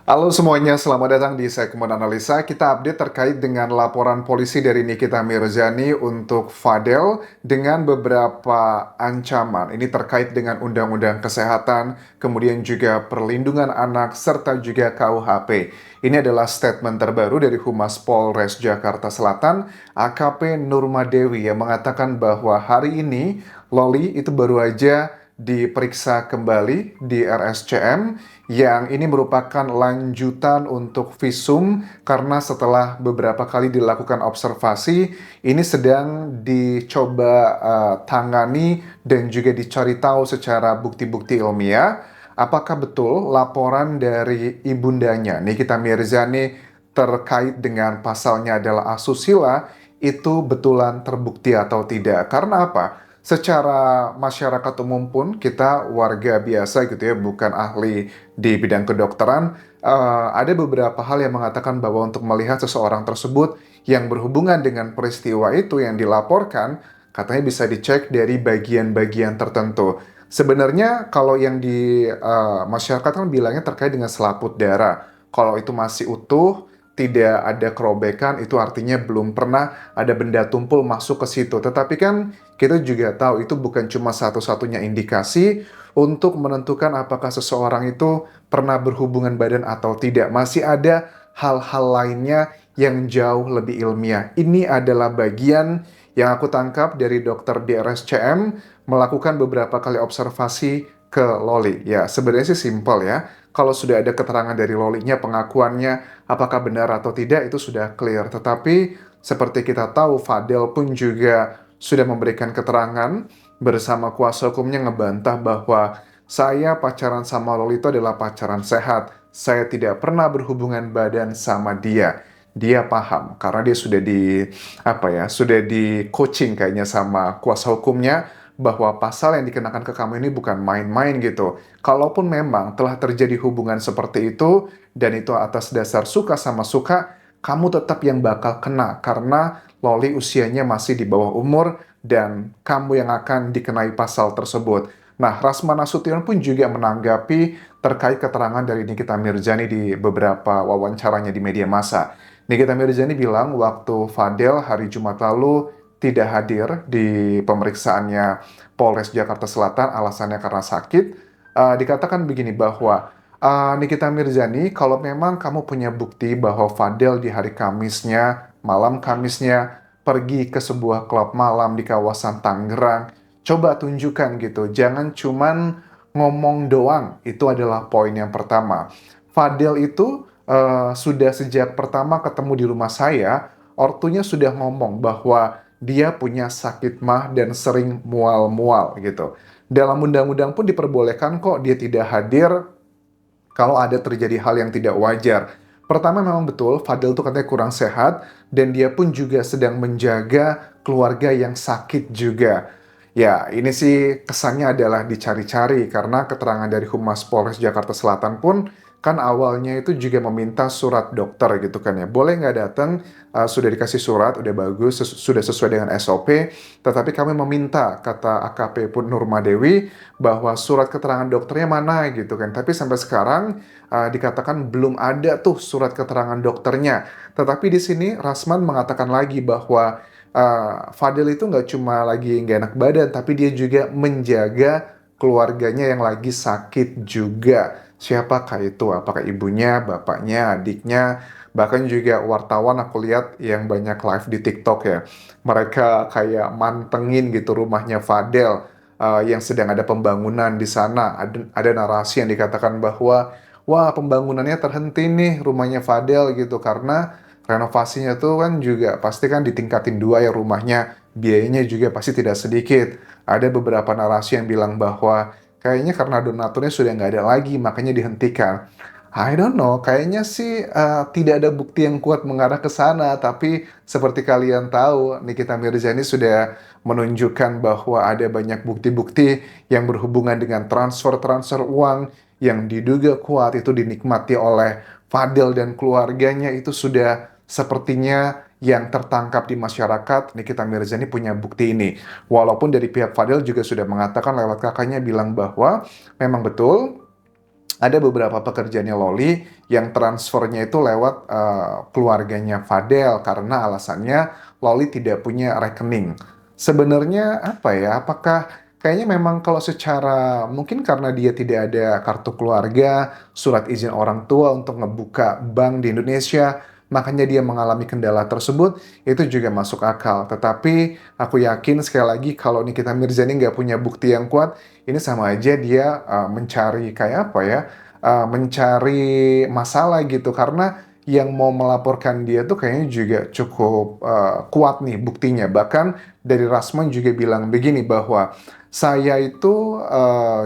Halo semuanya, selamat datang di segmen analisa. Kita update terkait dengan laporan polisi dari Nikita Mirzani untuk Fadel dengan beberapa ancaman. Ini terkait dengan Undang-Undang Kesehatan, kemudian juga Perlindungan Anak, serta juga KUHP. Ini adalah statement terbaru dari Humas Polres Jakarta Selatan, AKP Nurmadewi, yang mengatakan bahwa hari ini Loli itu baru aja diperiksa kembali di RSCM yang ini merupakan lanjutan untuk visum karena setelah beberapa kali dilakukan observasi ini sedang dicoba tangani dan juga dicari tahu secara bukti-bukti ilmiah apakah betul laporan dari ibundanya Nikita Mirzani terkait dengan pasalnya adalah asusila itu betulan terbukti atau tidak. Karena apa? Secara masyarakat umum pun kita warga biasa gitu ya, bukan ahli di bidang kedokteran, ada beberapa hal yang mengatakan bahwa untuk melihat seseorang tersebut yang berhubungan dengan peristiwa itu yang dilaporkan, katanya bisa dicek dari bagian-bagian tertentu. Sebenarnya kalau yang di masyarakat kan bilangnya terkait dengan selaput darah. Kalau itu masih utuh, tidak ada kerobekan, itu artinya belum pernah ada benda tumpul masuk ke situ. Tetapi kan kita juga tahu itu bukan cuma satu-satunya indikasi untuk menentukan apakah seseorang itu pernah berhubungan badan atau tidak. Masih ada hal-hal lainnya yang jauh lebih ilmiah. Ini adalah bagian yang aku tangkap dari dokter di RSCM melakukan beberapa kali observasi ke Loli. Ya, sebenarnya sih simpel ya. Kalau sudah ada keterangan dari Lolinya, pengakuannya, apakah benar atau tidak itu sudah clear. Tetapi seperti kita tahu, Fadel pun juga sudah memberikan keterangan bersama kuasa hukumnya ngebantah bahwa saya pacaran sama Loli itu adalah pacaran sehat. Saya tidak pernah berhubungan badan sama dia. Dia paham karena dia sudah sudah di coaching kayaknya sama kuasa hukumnya bahwa pasal yang dikenakan ke kamu ini bukan main-main gitu. Kalaupun memang telah terjadi hubungan seperti itu dan itu atas dasar suka sama suka, kamu tetap yang bakal kena karena Loli usianya masih di bawah umur dan kamu yang akan dikenai pasal tersebut. Nah, Rasma Nasution pun juga menanggapi terkait keterangan dari Nikita Mirzani di beberapa wawancaranya di media massa. Nikita Mirzani bilang waktu Fadel hari Jumat lalu tidak hadir di pemeriksaannya Polres Jakarta Selatan alasannya karena sakit, dikatakan begini bahwa Nikita Mirzani, kalau memang kamu punya bukti bahwa Fadel di hari Kamisnya, malam Kamisnya, pergi ke sebuah klub malam di kawasan Tangerang, coba tunjukkan gitu. Jangan cuman ngomong doang, itu adalah poin yang pertama. Fadel itu sudah sejak pertama ketemu di rumah saya, ortunya sudah ngomong bahwa dia punya sakit mah dan sering mual-mual gitu. Dalam undang-undang pun diperbolehkan kok dia tidak hadir kalau ada terjadi hal yang tidak wajar. Pertama memang betul, Fadel tuh katanya kurang sehat, dan dia pun juga sedang menjaga keluarga yang sakit juga. Ya, ini sih kesannya adalah dicari-cari, karena keterangan dari Humas Polres Jakarta Selatan pun, kan awalnya itu juga meminta surat dokter gitu kan ya. Boleh nggak datang, sudah dikasih surat, udah bagus, sudah sesuai dengan SOP, tetapi kami meminta, kata AKP pun Nurmadewi, bahwa surat keterangan dokternya mana gitu kan. Tapi sampai sekarang dikatakan belum ada tuh surat keterangan dokternya. Tetapi di sini Rasman mengatakan lagi bahwa Fadil itu nggak cuma lagi nggak enak badan, tapi dia juga menjaga keluarganya yang lagi sakit juga. Siapakah itu? Apakah ibunya, bapaknya, adiknya? Bahkan juga wartawan aku lihat yang banyak live di TikTok ya. Mereka kayak mantengin gitu rumahnya Fadel yang sedang ada pembangunan di sana. Ada narasi yang dikatakan bahwa wah pembangunannya terhenti nih rumahnya Fadel gitu karena renovasinya tuh kan juga pasti kan ditingkatin dua ya rumahnya. Biayanya juga pasti tidak sedikit. Ada beberapa narasi yang bilang bahwa kayaknya karena donaturnya sudah nggak ada lagi, makanya dihentikan. I don't know, kayaknya sih tidak ada bukti yang kuat mengarah ke sana, tapi seperti kalian tahu, Nikita Mirzani sudah menunjukkan bahwa ada banyak bukti-bukti yang berhubungan dengan transfer-transfer uang yang diduga kuat itu dinikmati oleh Fadel dan keluarganya itu sudah sepertinya yang tertangkap di masyarakat. Nikita Mirzani punya bukti ini. Walaupun dari pihak Fadel juga sudah mengatakan lewat kakaknya bilang bahwa memang betul ada beberapa pekerjaannya Loli yang transfernya itu lewat keluarganya Fadel karena alasannya Loli tidak punya rekening. Sebenarnya apa ya? Apakah kayaknya memang kalau secara mungkin karena dia tidak ada kartu keluarga, surat izin orang tua untuk ngebuka bank di Indonesia, makanya dia mengalami kendala tersebut, itu juga masuk akal. Tetapi aku yakin sekali lagi kalau Nikita Mirzani nggak punya bukti yang kuat, ini sama aja dia mencari kayak apa ya, mencari masalah gitu. Karena yang mau melaporkan dia tuh kayaknya juga cukup kuat nih buktinya. Bahkan dari Rasman juga bilang begini bahwa saya itu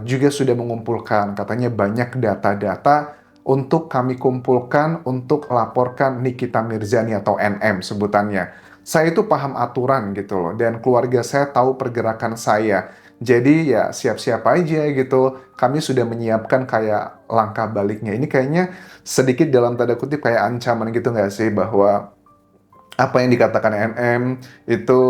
juga sudah mengumpulkan katanya banyak data-data untuk kami kumpulkan untuk laporkan Nikita Mirzani atau NM sebutannya. Saya itu paham aturan gitu loh dan keluarga saya tahu pergerakan saya. Jadi ya siap-siap aja gitu. Kami sudah menyiapkan kayak langkah baliknya. Ini kayaknya sedikit dalam tanda kutip kayak ancaman gitu nggak sih bahwa apa yang dikatakan NM itu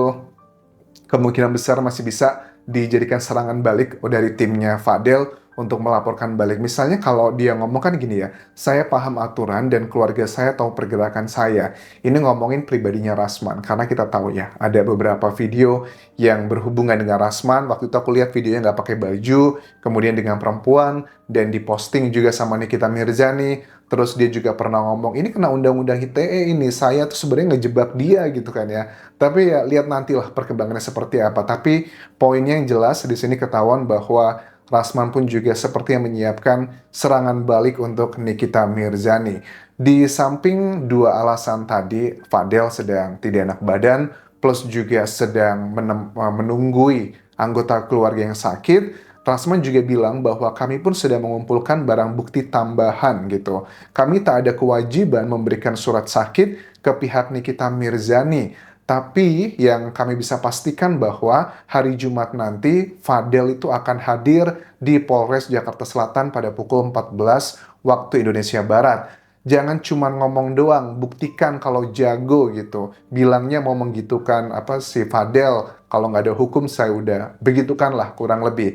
kemungkinan besar masih bisa dijadikan serangan balik dari timnya Fadel untuk melaporkan balik. Misalnya kalau dia ngomong kan gini ya, saya paham aturan dan keluarga saya tahu pergerakan saya. Ini ngomongin pribadinya Rasman, karena kita tahu ya, ada beberapa video yang berhubungan dengan Rasman. Waktu itu aku lihat videonya nggak pakai baju, kemudian dengan perempuan, dan diposting juga sama Nikita Mirzani. Terus dia juga pernah ngomong, ini kena undang-undang ITE ini, saya tuh sebenarnya ngejebak dia gitu kan ya. Tapi ya lihat nantilah perkembangannya seperti apa. Tapi poinnya yang jelas di sini ketahuan bahwa Rasman pun juga seperti yang menyiapkan serangan balik untuk Nikita Mirzani. Di samping dua alasan tadi, Fadel sedang tidak enak badan, plus juga sedang menunggui anggota keluarga yang sakit, Rasman juga bilang bahwa kami pun sedang mengumpulkan barang bukti tambahan gitu. Kami tak ada kewajiban memberikan surat sakit ke pihak Nikita Mirzani. Tapi yang kami bisa pastikan bahwa hari Jumat nanti Fadel itu akan hadir di Polres Jakarta Selatan pada pukul 14 waktu Indonesia Barat. Jangan cuma ngomong doang, buktikan kalau jago gitu. Bilangnya mau menggitukan apa si Fadel, kalau nggak ada hukum saya udah begitukanlah kurang lebih.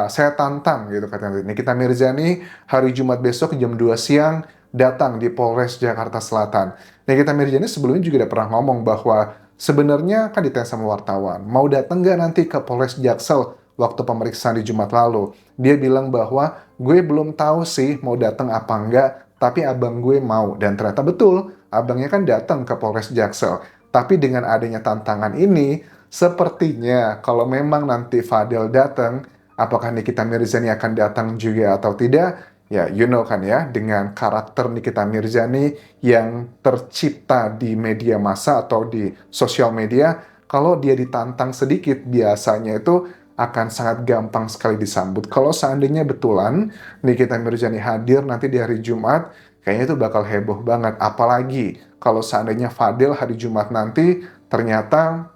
Saya tantang gitu katanya. Nikita Mirzani hari Jumat besok jam 2 siang datang di Polres Jakarta Selatan. Nikita Mirzani sebelumnya juga udah pernah ngomong bahwa sebenarnya kan ditanya sama wartawan, mau datang nggak nanti ke Polres Jaksel waktu pemeriksaan di Jumat lalu? Dia bilang bahwa gue belum tahu sih mau datang apa enggak, tapi abang gue mau. Dan ternyata betul, abangnya kan datang ke Polres Jaksel. Tapi dengan adanya tantangan ini, sepertinya kalau memang nanti Fadel datang, apakah Nikita Mirzani akan datang juga atau tidak? Ya, you know kan ya, dengan karakter Nikita Mirzani yang tercipta di media massa atau di sosial media, kalau dia ditantang sedikit, biasanya itu akan sangat gampang sekali disambut. Kalau seandainya betulan Nikita Mirzani hadir nanti di hari Jumat, kayaknya itu bakal heboh banget. Apalagi kalau seandainya Fadel hari Jumat nanti ternyata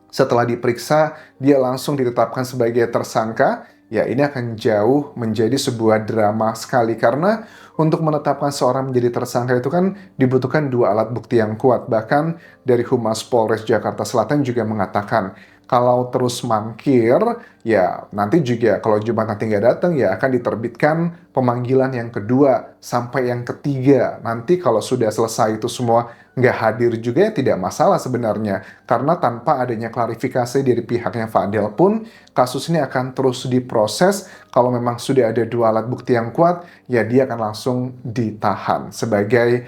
setelah diperiksa, dia langsung ditetapkan sebagai tersangka. Ya, ini akan jauh menjadi sebuah drama sekali karena untuk menetapkan seorang menjadi tersangka itu kan dibutuhkan dua alat bukti yang kuat. Bahkan dari Humas Polres Jakarta Selatan juga mengatakan kalau terus mangkir, ya nanti juga kalau Jumat nanti nggak datang ya akan diterbitkan pemanggilan yang kedua sampai yang ketiga. Nanti kalau sudah selesai itu semua nggak hadir juga ya tidak masalah sebenarnya. Karena tanpa adanya klarifikasi dari pihaknya Fadel pun, kasus ini akan terus diproses. Kalau memang sudah ada dua alat bukti yang kuat, ya dia akan langsung ditahan sebagai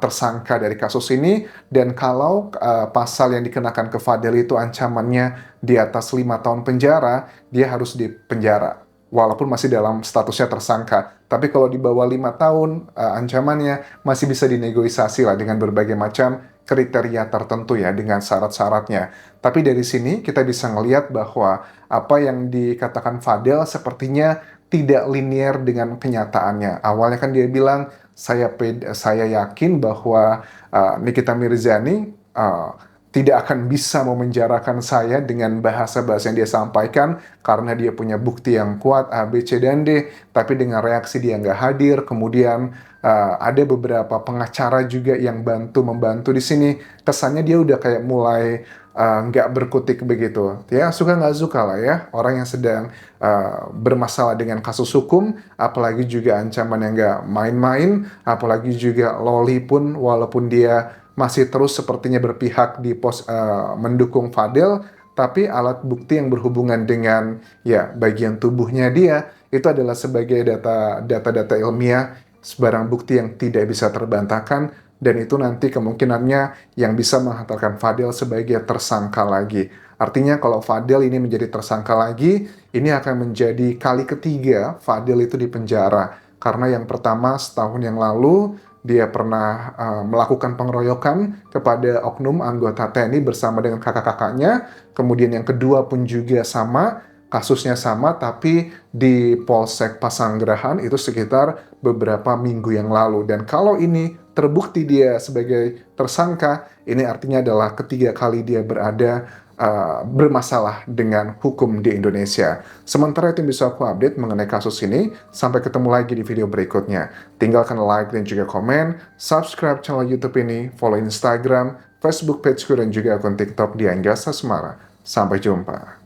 tersangka dari kasus ini. Dan kalau pasal yang dikenakan ke Fadel itu ancamannya di atas 5 tahun penjara, dia harus dipenjara walaupun masih dalam statusnya tersangka. Tapi kalau di bawah 5 tahun, ancamannya masih bisa dinegosiasi lah dengan berbagai macam kriteria tertentu ya, dengan syarat-syaratnya. Tapi dari sini kita bisa ngelihat bahwa apa yang dikatakan Fadel sepertinya tidak linear dengan kenyataannya. Awalnya kan dia bilang, saya yakin bahwa Nikita Mirzani tidak akan bisa memenjarakan saya dengan bahasa-bahasa yang dia sampaikan karena dia punya bukti yang kuat A, B, C, dan D. Tapi dengan reaksi dia nggak hadir, kemudian ada beberapa pengacara juga yang membantu di sini. Kesannya dia udah kayak mulai nggak berkutik begitu. Ya, suka nggak suka lah ya, orang yang sedang bermasalah dengan kasus hukum, apalagi juga ancaman yang nggak main-main, apalagi juga Loli pun walaupun dia masih terus sepertinya berpihak di mendukung Fadel, tapi alat bukti yang berhubungan dengan ya bagian tubuhnya dia itu adalah sebagai data-data ilmiah, sebarang bukti yang tidak bisa terbantahkan, dan itu nanti kemungkinannya yang bisa menghantarkan Fadel sebagai tersangka lagi. Artinya kalau Fadel ini menjadi tersangka lagi, ini akan menjadi kali ketiga Fadel itu di penjara. Karena yang pertama setahun yang lalu dia pernah melakukan pengeroyokan kepada oknum anggota TNI bersama dengan kakak-kakaknya. Kemudian yang kedua pun juga sama, kasusnya sama, tapi di Polsek Pasanggerahan itu sekitar beberapa minggu yang lalu. Dan kalau ini terbukti dia sebagai tersangka, ini artinya adalah ketiga kali dia bermasalah dengan hukum di Indonesia. Sementara itu yang bisa aku update mengenai kasus ini. Sampai ketemu lagi di video berikutnya. Tinggalkan like dan juga komen, subscribe channel YouTube ini, follow Instagram, Facebook pageku, dan juga akun TikTok di Anggasa Semara. Sampai jumpa.